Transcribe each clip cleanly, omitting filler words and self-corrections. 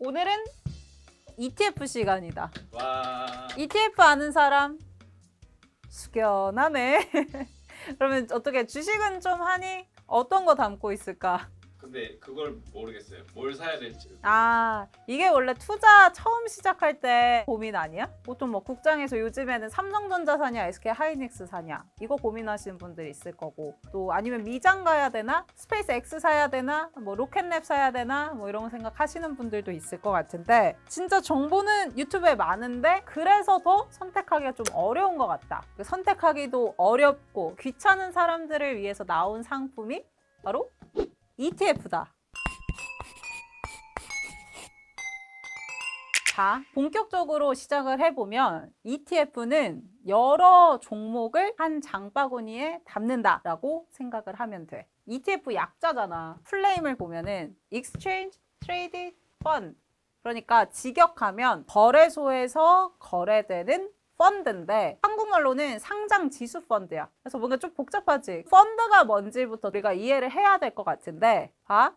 오늘은 ETF 시간이다. 와. ETF 아는 사람? 숙연하네. 그러면 어떻게 주식은 좀 하니? 어떤 거 담고 있을까? 근데 그걸 모르겠어요. 뭘 사야 될지. 아, 이게 원래 투자 처음 시작할 때 고민 아니야? 보통 뭐 국장에서 요즘에는 삼성전자 사냐, SK하이닉스 사냐 이거 고민하시는 분들 있을 거고, 또 아니면 미장 가야 되나? 스페이스 X 사야 되나? 뭐 로켓랩 사야 되나? 뭐 이런 거 생각하시는 분들도 있을 것 같은데, 진짜 정보는 유튜브에 많은데 그래서 더 선택하기가 좀 어려운 것 같다. 선택하기도 어렵고 귀찮은 사람들을 위해서 나온 상품이 바로 ETF다. 자, 본격적으로 시작을 해보면 ETF는 여러 종목을 한 장바구니에 담는다라고 생각을 하면 돼. ETF 약자잖아. 풀네임을 보면은 Exchange Traded Fund. 그러니까 직역하면 거래소에서 거래되는 펀드인데 한국말로는 상장 지수 펀드야. 그래서 뭔가 좀 복잡하지. 펀드가 뭔지부터 우리가 이해를 해야 될 것 같은데,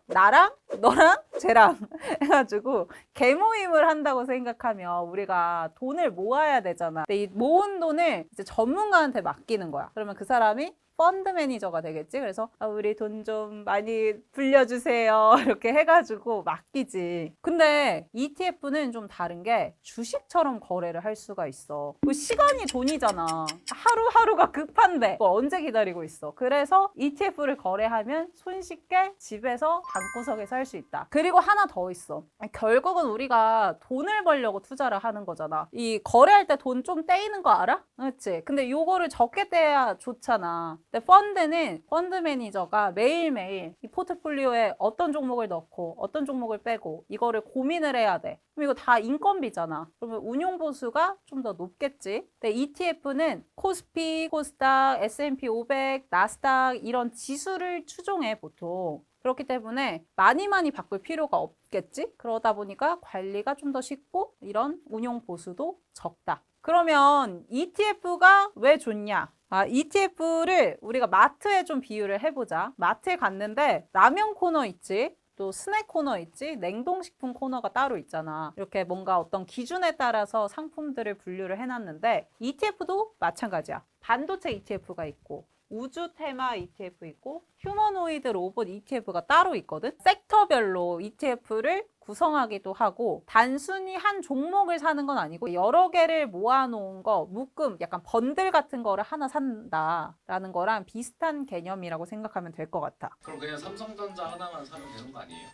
나랑 너랑 쟤랑 해가지고 개모임을 한다고 생각하면 우리가 돈을 모아야 되잖아. 근데 이 모은 돈을 이제 전문가한테 맡기는 거야. 그러면 그 사람이 펀드 매니저가 되겠지. 그래서 우리 돈 좀 많이 불려주세요 이렇게 해가지고 맡기지. 근데 ETF는 좀 다른 게 주식처럼 거래를 할 수가 있어. 그 시간이 돈이잖아. 하루하루가 급한데 그거 언제 기다리고 있어. 그래서 ETF를 거래하면 손쉽게 집에서 방구석에서 할 수 있다. 그리고 하나 더 있어. 결국은 우리가 돈을 벌려고 투자를 하는 거잖아. 이 거래할 때 돈 좀 떼이는 거 알아? 그렇지? 근데 요거를 적게 떼야 좋잖아. 근데 펀드는 펀드 매니저가 매일매일 이 포트폴리오에 어떤 종목을 넣고 어떤 종목을 빼고 이거를 고민을 해야 돼. 그럼 이거 다 인건비잖아. 그러면 운용 보수가 좀 더 높겠지. 근데 ETF는 코스피, 코스닥, S&P 500, 나스닥 이런 지수를 추종해 보통. 그렇기 때문에 많이 바꿀 필요가 없겠지? 그러다 보니까 관리가 좀 더 쉽고 이런 운용 보수도 적다. 그러면 ETF가 왜 좋냐? ETF를 우리가 마트에 좀 비유를 해보자. 마트에 갔는데 라면 코너 있지? 또 스낵 코너 있지? 냉동식품 코너가 따로 있잖아. 이렇게 뭔가 어떤 기준에 따라서 상품들을 분류를 해놨는데 ETF도 마찬가지야. 반도체 ETF가 있고 우주 테마 ETF 있고 휴머노이드 로봇 ETF가 따로 있거든. 섹터별로 ETF를 구성하기도 하고 단순히 한 종목을 사는 건 아니고 여러 개를 모아놓은 거 묶음 약간 번들 같은 거를 하나 산다라는 거랑 비슷한 개념이라고 생각하면 될 것 같아. 그럼 그냥 삼성전자 하나만 사면 되는 거 아니에요?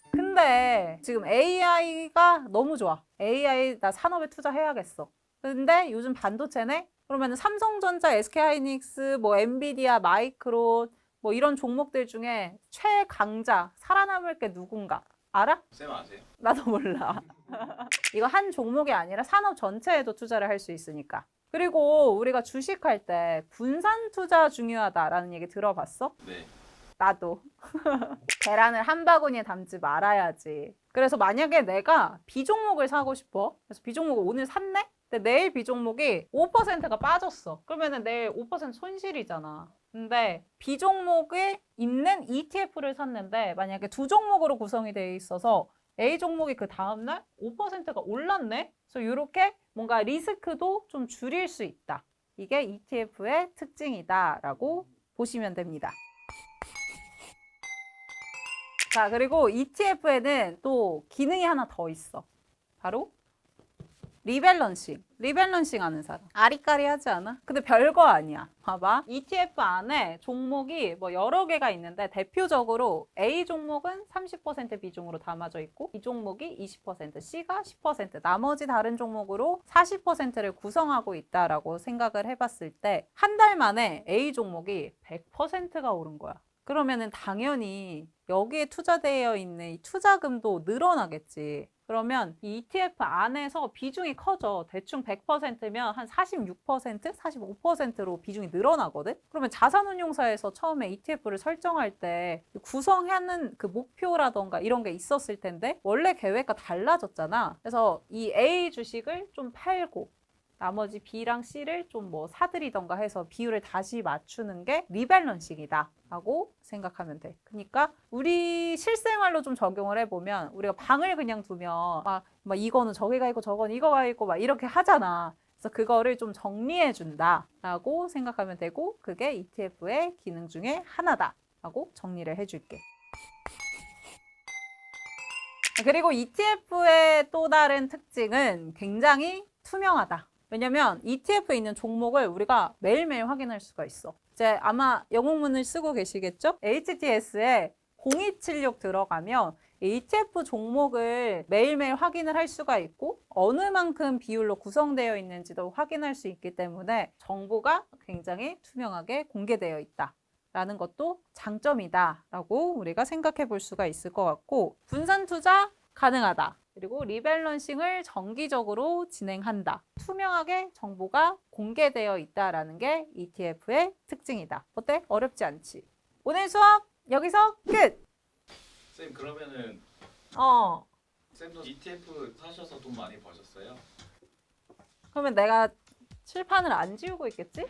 근데 지금 AI가 너무 좋아. AI 나 산업에 투자해야겠어. 근데 요즘 반도체네? 그러면 삼성전자, SK하이닉스, 뭐 엔비디아, 마이크론 뭐 이런 종목들 중에 최강자, 살아남을 게 누군가 알아? 쌤 아세요? 나도 몰라. 이거 한 종목이 아니라 산업 전체에도 투자를 할 수 있으니까. 그리고 우리가 주식할 때 분산 투자 중요하다라는 얘기 들어봤어? 네. 나도. 계란을 한 바구니에 담지 말아야지. 그래서 만약에 내가 비종목을 사고 싶어. 그래서 비종목을 오늘 샀네? 근데 내일 비종목이 5%가 빠졌어. 그러면은 내일 5% 손실이잖아. 근데 비종목에 있는 ETF를 샀는데 만약에 두 종목으로 구성이 되어 있어서 A 종목이 그 다음날 5%가 올랐네? 그래서 이렇게 뭔가 리스크도 좀 줄일 수 있다. 이게 ETF의 특징이다라고 보시면 됩니다. 자, 그리고 ETF에는 또 기능이 하나 더 있어. 바로 리밸런싱. 리밸런싱 하는 사람. 아리까리하지 않아? 근데 별거 아니야. 봐봐. ETF 안에 종목이 뭐 여러 개가 있는데 대표적으로 A 종목은 30% 비중으로 담아져 있고 B 종목이 20%, C가 10%, 나머지 다른 종목으로 40%를 구성하고 있다라고 생각을 해봤을 때 한 달 만에 A 종목이 100%가 오른 거야. 그러면은 당연히 여기에 투자되어 있는 이 투자금도 늘어나겠지. 그러면 이 ETF 안에서 비중이 커져. 대충 100%면 한 46%, 45%로 비중이 늘어나거든? 그러면 자산운용사에서 처음에 ETF를 설정할 때 구성하는 그 목표라던가 이런 게 있었을 텐데 원래 계획과 달라졌잖아. 그래서 이 A 주식을 좀 팔고 나머지 B랑 C를 좀 뭐 사들이던가 해서 비율을 다시 맞추는 게 리밸런싱이다 라고 생각하면 돼. 그러니까 우리 실생활로 좀 적용을 해보면 우리가 방을 그냥 두면 막 이거는 저기가 있고 저건 이거가 있고 막 이렇게 하잖아. 그래서 그거를 좀 정리해 준다 라고 생각하면 되고 그게 ETF의 기능 중에 하나다 라고 정리를 해줄게. 그리고 ETF의 또 다른 특징은 굉장히 투명하다. 왜냐면 ETF에 있는 종목을 우리가 매일매일 확인할 수가 있어. 이제 아마 영웅문을 쓰고 계시겠죠? HTS에 0276 들어가면 ETF 종목을 매일매일 확인을 할 수가 있고 어느 만큼 비율로 구성되어 있는지도 확인할 수 있기 때문에 정보가 굉장히 투명하게 공개되어 있다. 라는 것도 장점이다 라고 우리가 생각해 볼 수가 있을 것 같고 분산 투자 가능하다. 그리고 리밸런싱을 정기적으로 진행한다. 투명하게 정보가 공개되어 있다라는 게 ETF의 특징이다. 어때? 어렵지 않지? 오늘 수업 여기서 끝! 쌤 그러면은 쌤도 ETF 사셔서 돈 많이 버셨어요? 그러면 내가 칠판을 안 지우고 있겠지?